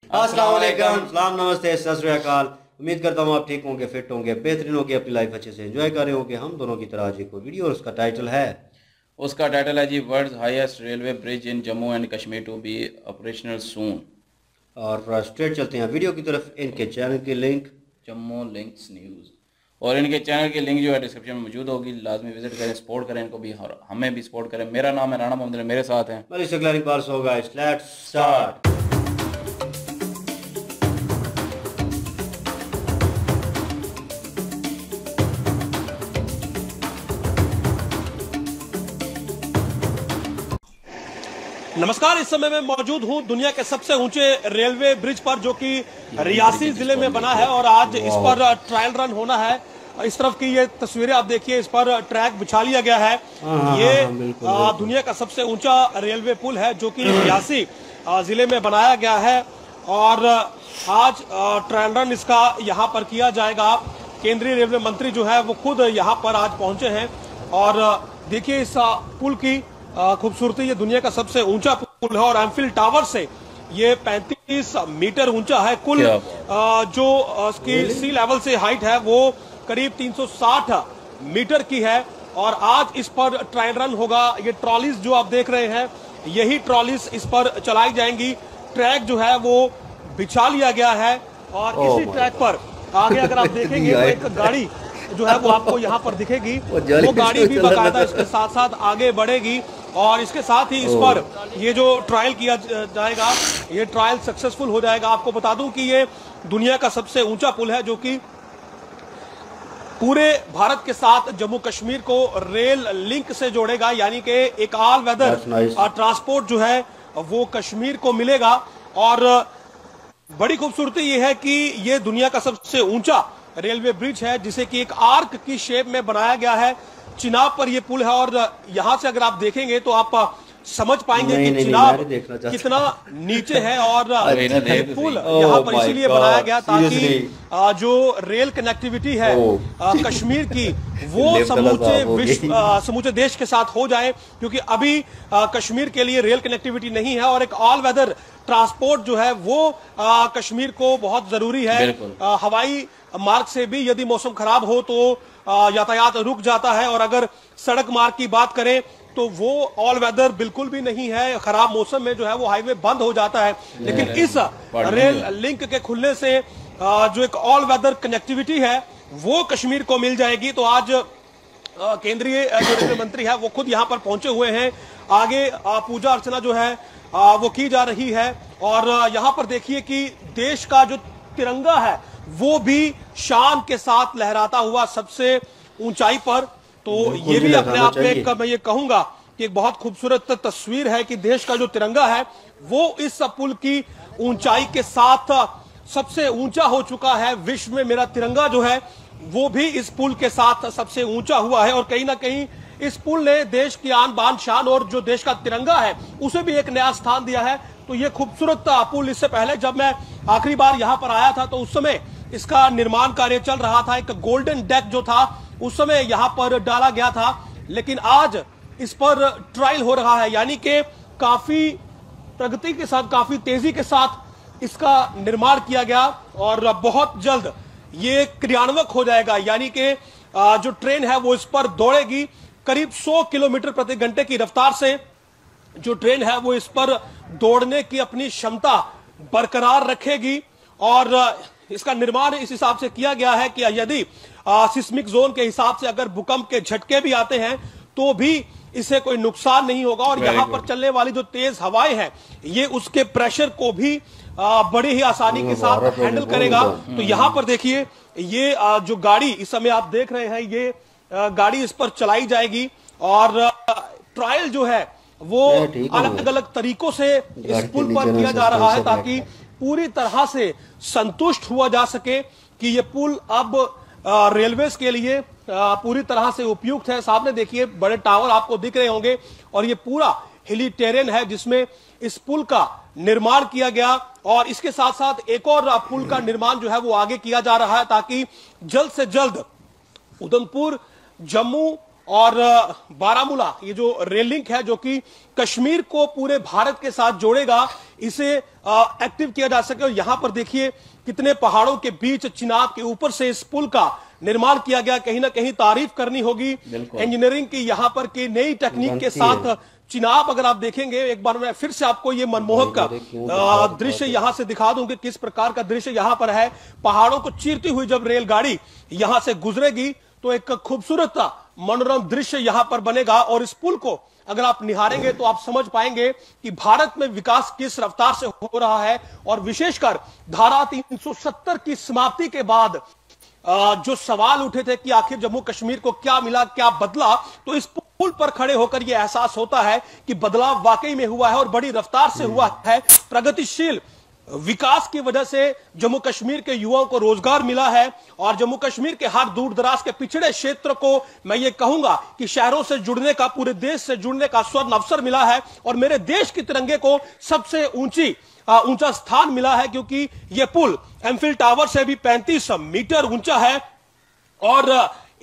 अस्सलाम वालेकुम, सलाम, नमस्ते, सत श्री अकाल। उम्मीद करता हूँ आप ठीक होंगे, फिट होंगे, बेहतरीन होंगे, अपनी लाइफ अच्छे से एंजॉय कर रहे होंगे। हम दोनों की तरह आज एक और वीडियो और उसका टाइटल है जी world's highest railway bridge in Jammu and Kashmir to be operational soon. और स्ट्रेट चलते हैं वीडियो की तरफ। इनके चैनल की लिंक जम्मू लिंक्स न्यूज़ और इनके चैनल की लिंक जो है डिस्क्रिप्शन में मौजूद होगी। लाजमी विजिट करें, सपोर्ट करें इनको भी और हमें भी सपोर्ट करें। मेरा नाम है राणा मोहम्मद, मेरे साथ हैं Malik Iqbal Iqbal. So guys, let's start. नमस्कार। इस समय मैं मौजूद हूं दुनिया के सबसे ऊंचे रेलवे ब्रिज पर, जो कि रियासी जिले में बना है और आज इस पर ट्रायल रन होना है। इस तरफ की ये तस्वीरें आप देखिए, इस पर ट्रैक बिछा लिया गया है। ये दुनिया का सबसे ऊंचा रेलवे पुल है जो कि रियासी जिले में बनाया गया है और आज ट्रायल रन इसका यहाँ पर किया जाएगा। केंद्रीय रेलवे मंत्री जो है वो खुद यहाँ पर आज पहुंचे हैं और देखिए इस पुल की खूबसूरती। ये दुनिया का सबसे ऊंचा पुल है और एम्फिल टावर से ये 35 मीटर ऊंचा है। कुल जो इसकी सी लेवल से हाइट है वो करीब 360 मीटर की है और आज इस पर ट्रायल रन होगा। ये ट्रॉलीज जो आप देख रहे हैं, यही ट्रॉलीज इस पर चलाई जाएंगी। ट्रैक जो है वो बिछा लिया गया है और इसी ट्रैक पर आगे अगर आप देखेंगे तो एक गाड़ी जो है वो आपको यहाँ पर दिखेगी। वो गाड़ी भी बाकायदा इसके साथ साथ आगे बढ़ेगी और इसके साथ ही इस पर ये जो ट्रायल किया जाएगा, ये ट्रायल सक्सेसफुल हो जाएगा। आपको बता दूं कि ये दुनिया का सबसे ऊंचा पुल है जो कि पूरे भारत के साथ जम्मू कश्मीर को रेल लिंक से जोड़ेगा, यानी कि एक ऑल वेदर ट्रांसपोर्ट जो है वो कश्मीर को मिलेगा। और बड़ी खूबसूरती ये है कि ये दुनिया का सबसे ऊंचा रेलवे ब्रिज है जिसे कि एक आर्क की शेप में बनाया गया है। चिनाब पर ये पुल है और यहां से अगर आप देखेंगे तो आप समझ पाएंगे कि चिनाब कितना नीचे है और पुल यहाँ पर इसीलिए बनाया गया ताकि जो रेल कनेक्टिविटी है कश्मीर की वो समूचे देश के साथ हो जाए, क्योंकि अभी कश्मीर के लिए रेल कनेक्टिविटी नहीं है और एक ऑल वेदर ट्रांसपोर्ट जो है वो कश्मीर को बहुत जरूरी है। हवाई मार्ग से भी यदि मौसम खराब हो तो यातायात रुक जाता है और अगर सड़क मार्ग की बात करें तो वो ऑल वेदर बिल्कुल भी नहीं है। खराब मौसम में जो है वो हाईवे बंद हो जाता है। लेकिन इस रेल लिंक के खुलने से जो एक ऑल वेदर कनेक्टिविटी है वो कश्मीर को मिल जाएगी। तो आज केंद्रीय जो रेलवे मंत्री है वो खुद यहाँ पर पहुंचे हुए हैं। आगे पूजा अर्चना जो है वो की जा रही है और यहाँ पर देखिए कि देश का जो तिरंगा है वो भी शान के साथ लहराता हुआ सबसे ऊंचाई पर। तो ये भी अपने आप में मैं ये कहूंगा कि एक बहुत खूबसूरत तस्वीर है कि देश का जो तिरंगा है वो इस पुल की ऊंचाई के साथ सबसे ऊंचा हो चुका है। विश्व में मेरा तिरंगा जो है वो भी इस पुल के साथ सबसे ऊंचा हुआ है और कहीं ना कहीं इस पुल ने देश की आन बान शान और जो देश का तिरंगा है उसे भी एक नया स्थान दिया है। तो ये खूबसूरत पुल, इससे पहले जब मैं आखिरी बार यहाँ पर आया था तो उस समय इसका निर्माण कार्य चल रहा था। एक गोल्डन डेक जो था उस समय यहाँ पर डाला गया था, लेकिन आज इस पर ट्रायल हो रहा है, यानी कि काफी प्रगति के साथ, काफी तेजी के साथ इसका निर्माण किया गया और बहुत जल्द ये क्रियान्वयन हो जाएगा। यानी कि जो ट्रेन है वो इस पर दौड़ेगी। करीब 100 किलोमीटर प्रति घंटे की रफ्तार से जो ट्रेन है वो इस पर दौड़ने की अपनी क्षमता बरकरार रखेगी और इसका निर्माण इस हिसाब से किया गया है कि यदि सिस्मिक जोन के हिसाब से अगर भूकंप के झटके भी आते हैं तो भी इसे कोई नुकसान नहीं होगा और यहाँ पर चलने वाली जो तेज हवाएं हैं ये उसके प्रेशर को भी बड़ी ही आसानी के साथ हैंडल करेगा। तो यहाँ पर देखिए ये जो गाड़ी इस समय आप देख रहे हैं, ये गाड़ी इस पर चलाई जाएगी और ट्रायल जो है वो अलग अलग तरीकों से इस पुल पर किया जा रहा है ताकि पूरी तरह से संतुष्ट हुआ जा सके कि ये पुल अब रेलवेज के लिए पूरी तरह से उपयुक्त है। सामने देखिए बड़े टावर आपको दिख रहे होंगे और ये पूरा हिली टेरेन है जिसमें इस पुल का निर्माण किया गया और इसके साथ साथ एक और पुल का निर्माण जो है वो आगे किया जा रहा है ताकि जल्द से जल्द उधमपुर, जम्मू और बारामूला, ये जो रेल लिंक है जो कि कश्मीर को पूरे भारत के साथ जोड़ेगा, इसे एक्टिव किया जा सके। और यहां पर देखिए कितने पहाड़ों के बीच चिनाब के ऊपर से इस पुल का निर्माण किया गया। कहीं ना कहीं तारीफ करनी होगी इंजीनियरिंग की यहां पर, की नई टेक्निक के साथ चिनाब अगर आप देखेंगे, एक बार मैं फिर से आपको ये मनमोहक का दृश्य यहां से दिखा दूं कि किस प्रकार का दृश्य यहां पर है। पहाड़ों को चीरती हुई जब रेलगाड़ी यहां से गुजरेगी तो एक खूबसूरत मनोरम दृश्य यहां पर बनेगा। और इस पुल को अगर आप निहारेंगे तो आप समझ पाएंगे कि भारत में विकास किस रफ्तार से हो रहा है। और विशेषकर धारा 370 की समाप्ति के बाद जो सवाल उठे थे कि आखिर जम्मू कश्मीर को क्या मिला, क्या बदला, तो इस पुल पर खड़े होकर यह एहसास होता है कि बदलाव वाकई में हुआ है और बड़ी रफ्तार से हुआ है। प्रगतिशील विकास की वजह से जम्मू कश्मीर के युवाओं को रोजगार मिला है और जम्मू कश्मीर के हर दूर दराज के पिछड़े क्षेत्र को मैं ये कहूंगा कि शहरों से जुड़ने का, पूरे देश से जुड़ने का स्वर्ण अवसर मिला है। और मेरे देश के तिरंगे को सबसे ऊंचा स्थान मिला है, क्योंकि यह पुल एमफिल टावर से भी 35 मीटर ऊंचा है और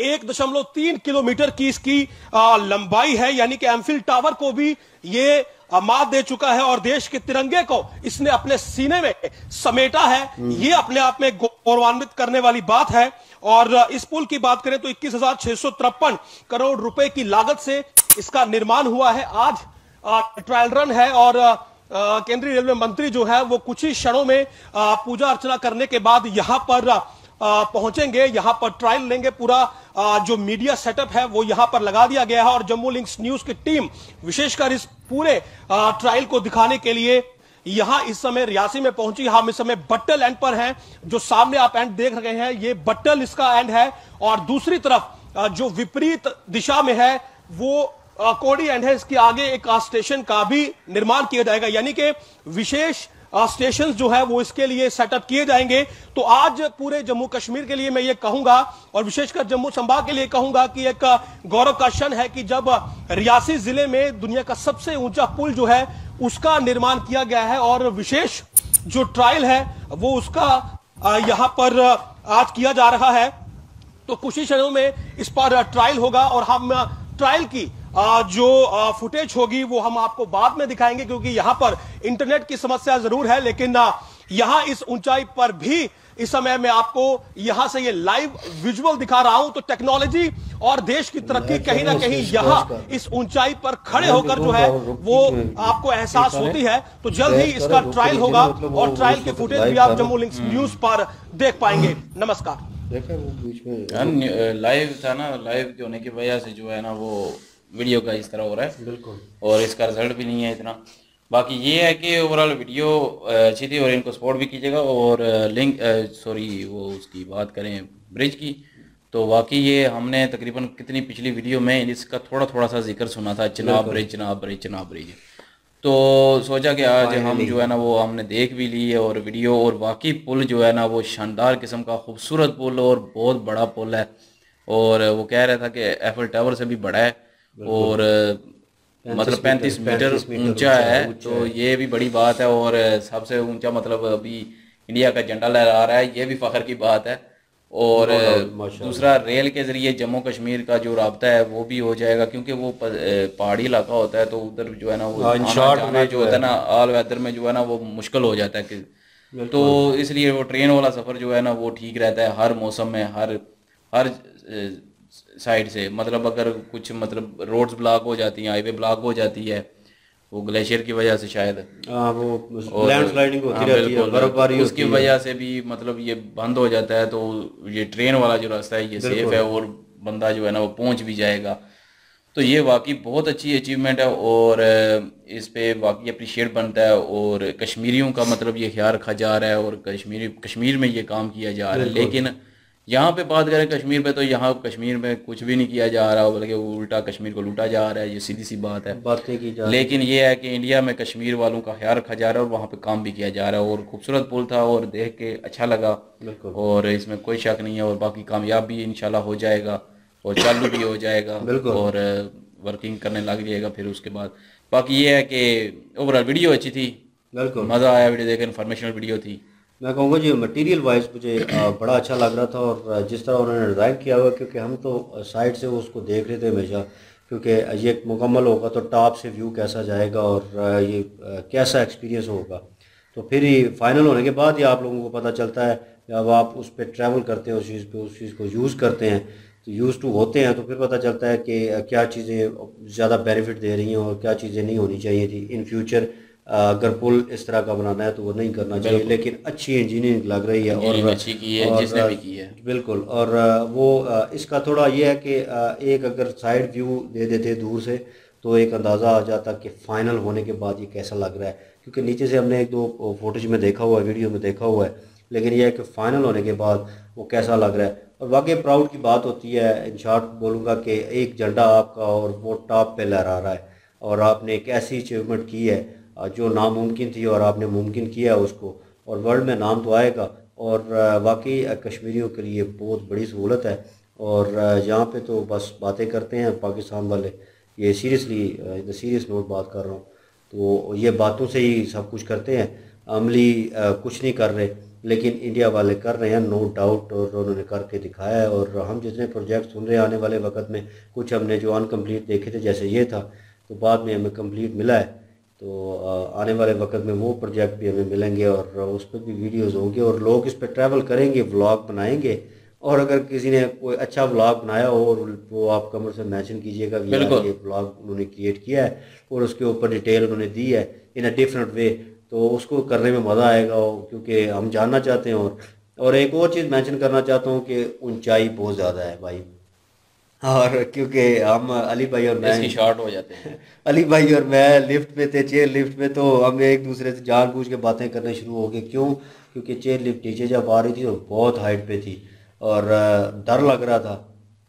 1.3 किलोमीटर की इसकी लंबाई है। यानी कि एमफिल टावर को भी ये मात दे चुका है और देश के तिरंगे को इसने अपने सीने में समेटा है। ये अपने आप में गौरवान्वित करने वाली बात है। और इस पुल की बात करें तो 21,653 करोड़ रुपए की लागत से इसका निर्माण हुआ है। आज ट्रायल रन है और केंद्रीय रेलवे मंत्री जो है वो कुछ ही क्षणों में पूजा अर्चना करने के बाद यहां पर पहुंचेंगे, यहां पर ट्रायल लेंगे। पूरा जो मीडिया सेटअप है वो यहां पर लगा दिया गया है और जम्मू लिंक्स न्यूज की टीम विशेषकर इस पूरे ट्रायल को दिखाने के लिए यहां इस समय रियासी में पहुंची। हम इस समय बट्टल एंड पर हैं, जो सामने आप एंड देख रहे हैं ये बट्टल इसका एंड है और दूसरी तरफ जो विपरीत दिशा में है वो कोडी एंड है। इसके आगे एक स्टेशन का भी निर्माण किया जाएगा, यानी कि विशेष स्टेशन जो है वो इसके लिए सेटअप किए जाएंगे। तो आज पूरे जम्मू कश्मीर के लिए मैं ये कहूंगा और विशेषकर जम्मू संभाग के लिए कहूंगा कि एक गौरव का क्षण है कि जब रियासी जिले में दुनिया का सबसे ऊंचा पुल जो है उसका निर्माण किया गया है और विशेष जो ट्रायल है वो उसका यहां पर आज किया जा रहा है। तो कुछ ही क्षणों में इस पर ट्रायल होगा और हम ट्रायल की जो फुटेज होगी वो हम आपको बाद में दिखाएंगे, क्योंकि यहां पर इंटरनेट की समस्या जरूर है। लेकिन यहां इस ऊंचाई पर भी इस समय मैं आपको यहां से ये लाइव विजुअल दिखा रहा हूं। तो टेक्नोलॉजी और देश की तरक्की कहीं ना कहीं यहां इस ऊंचाई पर खड़े होकर जो है वो आपको एहसास होती है। तो जल्द ही इसका ट्रायल होगा और ट्रायल की फुटेज भी आप जम्मू लिंक्स न्यूज पर देख पाएंगे। नमस्कार। लाइव था ना, लाइव होने की वजह से जो है ना वो वीडियो का इस तरह हो रहा है बिल्कुल, और इसका रिजल्ट भी नहीं है इतना। बाकी ये है कि ओवरऑल वीडियो अच्छी थी और इनको सपोर्ट भी कीजिएगा। और लिंक वो उसकी बात करें ब्रिज की, तो वाकई ये हमने तकरीबन कितनी पिछली वीडियो में इसका थोड़ा थोड़ा सा जिक्र सुना था, Chenab bridge Chenab bridge Chenab bridge. तो सोचा कि आज हम जो है ना वो हमने देख भी ली है और वीडियो, और वाकई पुल जो है ना वो शानदार किस्म का खूबसूरत पुल और बहुत बड़ा पुल है। और वो कह रहा था कि एफिल टावर से भी बड़ा है और मतलब 35 मीटर ऊंचा है। तो ये भी बड़ी बात है और सबसे ऊंचा मतलब अभी इंडिया का झंडा लहरा रहा है, ये भी फख्र की बात है। और दूसरा रेल के जरिए जम्मू कश्मीर का जो राब्ता है वो भी हो जाएगा, क्योंकि वो पहाड़ी इलाका होता है तो उधर जो है ना वो आना जो होता है ना ऑल वेदर में जो है ना वो मुश्किल हो जाता है कि, तो इसलिए वो ट्रेन वाला सफ़र जो है ना वो ठीक रहता है हर मौसम में, हर साइड से। मतलब अगर कुछ मतलब रोड्स ब्लॉक हो जाती हैं, हाईवे ब्लॉक हो जाती है वो ग्लेशियर की वजह से शायद, वो लैंडस्लाइडिंग होती रहती है, बर्फबारी उसकी वजह से भी मतलब ये बंद हो जाता है। तो ये ट्रेन वाला जो रास्ता है ये सेफ है और बंदा जो है ना वो पहुंच भी जाएगा। तो ये वाकई बहुत अच्छी अचीवमेंट है और इस पे वाकई अप्रिशिएट बनता है और कश्मीरियों का मतलब ये ख्याल रखा जा रहा है और कश्मीर में ये काम किया जा रहा है। लेकिन यहाँ पे बात करें कश्मीर पे, तो यहाँ कश्मीर में कुछ भी नहीं किया जा रहा, बल्कि उल्टा कश्मीर को लूटा जा रहा है, ये सीधी सी बात है। बातें की जा लेकिन ये है कि इंडिया में कश्मीर वालों का ख्याल रखा जा रहा है और वहाँ पे काम भी किया जा रहा है। और खूबसूरत पुल था और देख के अच्छा लगा और इसमें कोई शक नहीं है। और बाकी कामयाब भी इंशाल्लाह हो जाएगा और चालू भी हो जाएगा और वर्किंग करने लग जाएगा फिर उसके बाद। बाकी ये है कि ओवरऑल वीडियो अच्छी थी, मज़ा आया वीडियो देख, इन्फॉर्मेशनल वीडियो थी मैं कहूँगा जी मटेरियल वाइज मुझे बड़ा अच्छा लग रहा था, और जिस तरह उन्होंने डिज़ाइन किया हुआ, क्योंकि हम तो साइड से उसको देख रहे थे हमेशा, क्योंकि ये मुकम्मल होगा तो टॉप से व्यू कैसा जाएगा और ये कैसा एक्सपीरियंस होगा। तो फिर ही फाइनल होने के बाद ही आप लोगों को पता चलता है, जब आप उस पर ट्रैवल करते हैं, उस चीज़ को यूज़ करते हैं, तो यूज़ टू होते हैं, तो फिर पता चलता है कि क्या चीज़ें ज़्यादा बेनिफिट दे रही हैं और क्या चीज़ें नहीं होनी चाहिए थी इन फ्यूचर। अगर पुल इस तरह का बनाना है तो वो नहीं करना चाहिए, लेकिन अच्छी इंजीनियरिंग लग रही है और अच्छी की है जिसने भी की है बिल्कुल। और वो इसका थोड़ा ये है कि एक अगर साइड व्यू दे देते दूर से तो एक अंदाज़ा आ जाता कि फ़ाइनल होने के बाद ये कैसा लग रहा है, क्योंकि नीचे से हमने एक दो फोटोज में देखा हुआ है, वीडियो में देखा हुआ है, लेकिन यह है कि फ़ाइनल होने के बाद वो कैसा लग रहा है। और वाकई प्राउड की बात होती है, इन शॉर्ट बोलूँगा कि एक झंडा आपका और वो टॉप पे लहरा रहा है, और आपने एक ऐसी अचीवमेंट की है जो नामुमकिन थी और आपने मुमकिन किया है उसको, और वर्ल्ड में नाम तो आएगा। और वाकई कश्मीरियों के लिए बहुत बड़ी सहूलत है। और यहाँ पे तो बस बातें करते हैं पाकिस्तान वाले, ये सीरियसली सीरियस नोट बात कर रहा हूँ, तो ये बातों से ही सब कुछ करते हैं, अमली कुछ नहीं कर रहे, लेकिन इंडिया वाले कर रहे हैं नो डाउट, और उन्होंने करके दिखाया है। और हम जितने प्रोजेक्ट सुन रहे हैं आने वाले वक्त में, कुछ हमने जो अनकम्प्लीट देखे थे जैसे ये था, तो बाद में हमें कंप्लीट मिला है, तो आने वाले वक्त में वो प्रोजेक्ट भी हमें मिलेंगे और उस पर भी वीडियोज़ होंगे और लोग इस पर ट्रैवल करेंगे, व्लॉग बनाएंगे। और अगर किसी ने कोई अच्छा व्लॉग बनाया हो और वो आप कमेंट में मेंशन कीजिएगा कि यार ये व्लॉग उन्होंने क्रिएट किया है और उसके ऊपर डिटेल उन्होंने दी है इन अ डिफरेंट वे, तो उसको करने में मज़ा आएगा, क्योंकि हम जानना चाहते हैं। और एक और चीज़ मेंशन करना चाहता हूँ कि ऊंचाई बहुत ज़्यादा है भाई, और क्योंकि हम अली भाई और मैं शॉर्ट हो जाते हैं अली भाई और मैं लिफ्ट में थे, चेयर लिफ्ट में, तो हम एक दूसरे से जानबूझ के बातें करने शुरू हो गए। क्यों? क्योंकि चेयर लिफ्ट नीचे जब आ रही थी और बहुत हाइट पे थी और डर लग रहा था,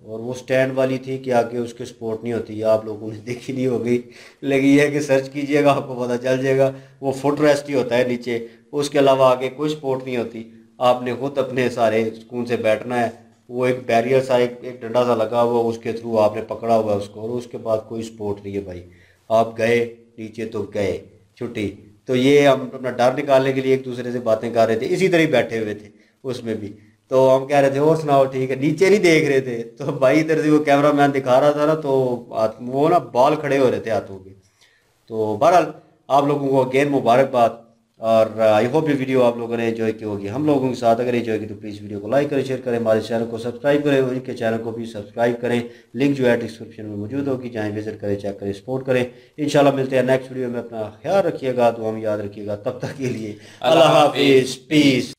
और वो स्टैंड वाली थी कि आगे उसके सपोर्ट नहीं होती, आप लोगों ने देखी नहीं होगी, लेकिन यह है कि सर्च कीजिएगा आपको पता चल जाएगा, वो फुट रेस्ट ही होता है नीचे, उसके अलावा आगे कोई सपोर्ट नहीं होती, आपने खुद अपने सारे सुकून से बैठना है। वो एक बैरियर सा एक डंडा सा लगा हुआ, उसके थ्रू आपने पकड़ा हुआ है उसको, और उसके बाद कोई सपोर्ट नहीं है भाई, आप गए नीचे तो गए छुट्टी। तो ये हम अपना डर निकालने के लिए एक दूसरे से बातें कर रहे थे, इसी तरह ही बैठे हुए थे उसमें भी, तो हम कह रहे थे और सुनाओ ठीक है, नीचे नहीं देख रहे थे, तो भाई इधर से वो कैमरा मैन दिखा रहा था ना, तो वो ना बाल खड़े हो रहे थे हाथों के। तो बहरहाल आप लोगों को अगेन मुबारकबाद, और आई होप ये वीडियो आप लोगों ने एंजॉय की होगी हम लोगों के साथ। अगर एंजॉय की तो प्लीज़ वीडियो को लाइक करें, शेयर करें, हमारे चैनल को सब्सक्राइब करें, उनके चैनल को भी सब्सक्राइब करें, लिंक जो है डिस्क्रिप्शन में मौजूद होगी, चाहे विजिट करें, चेक करें, सपोर्ट करें। इंशाल्लाह मिलते हैं नेक्स्ट वीडियो में, अपना ख्याल रखिएगा, दुआ में याद रखिएगा, तब तक के लिए अल्लाह हाफिज़, पीस।